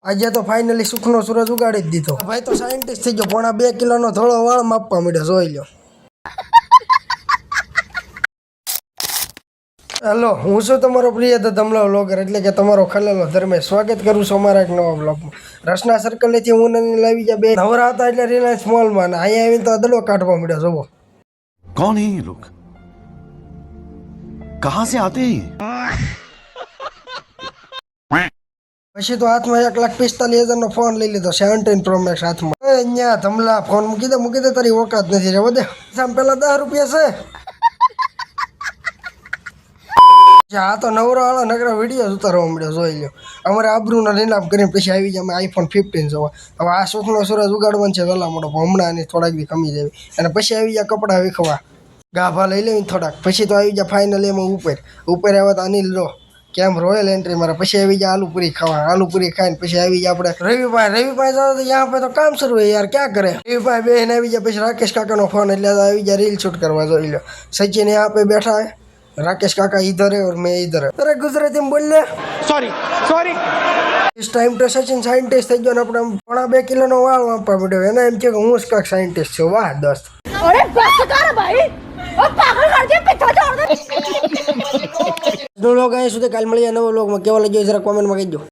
આજે તો ફાઇનલી સુખનો સૂરજ ઉગાડી જ દીધો ભાઈ તો સાયન્ટિસ્ટ થઈ ગયો પોણા 2 કિલોનો થોડો વાળ માપવા માંડ્યો જોઈ લો હેલો હું છું તમારો પ્રિય ધમલા વ્લોગર એટલે કે તમારો ખલેલો ધર્મેશ સ્વાગત કરું છું અમારા એક નવા બ્લોગમાં રસના સર્કલથી હું નની લાવી ગયા બે નવરા હતા એટલે રિલાયન્સ મોલમાં ને અહીંયા આવીને તો દડો કાઢવા માંડ્યો જોવો कौन है ये लोग कहां से आते हैं પછી તો હાથમાં 1,45,000 ફોન લઈ લીધો 17 પ્રો મેક્સ હાથમાં અહીંયા ધમલા ફોન મૂકી દે તારી ઓકાત નથી રે વધે સામ પેલા 10 રૂપિયા છે આ તો નવરાવાળા નકરા વિડીયો ઉતારવા મળ્યો જોઈ લો અમારે આબરૂનો લીલાપ કરીને પછી આવી જાય અમે આઈફોન 15 જોવા હવે આ સુખનો સૂરજ ઉગાડવાનો છે વહેલા મોટો હમણાં એની થોડાક બી કમી જાય અને પછી આવી જાય કપડાં વીખવા ગાભા લઈ લેવી થોડાક પછી તો આવી જાય ફાઇનલી એમાં ઉપર આવે તો અનિલ રો કેમ રોયલ એન્ટ્રી મારે પછી આવી જાય આलू पूरी खावा आलू पूरी खाઈને પછી આવી જાય આપણે રવિભાઈ જાવ તો यहाँ पे तो काम शुरू है यार क्या करे રવિભાઈ બેન આવી જાય પછી રાકેશ કાકાનો ફોન એટલે આવી જાય રીલ શૂટ કરવા જોઈ લો સચિન यहाँ पे बैठा है राकेश काका इधर है और मैं इधर है अरे गुजराती में बोल ले सॉरी इस टाइम तो सचिन साइंटिस्ट થઈ ગયો ને આપણે પોણા 2 કિલોનો વાળ માપવા પડ્યો એને એમ કે હું જ કાક સાયન્ટિસ્ટ છું વાહ દોસ્ત अरे बस कर भाई और पागल कर दिया पीछे छोड़ दे નો લોગ અહીં સુધી કાલ મળીએ નવો લોગમાં કેવો લાગ્યો જરા કોમેન્ટમાં કહેજો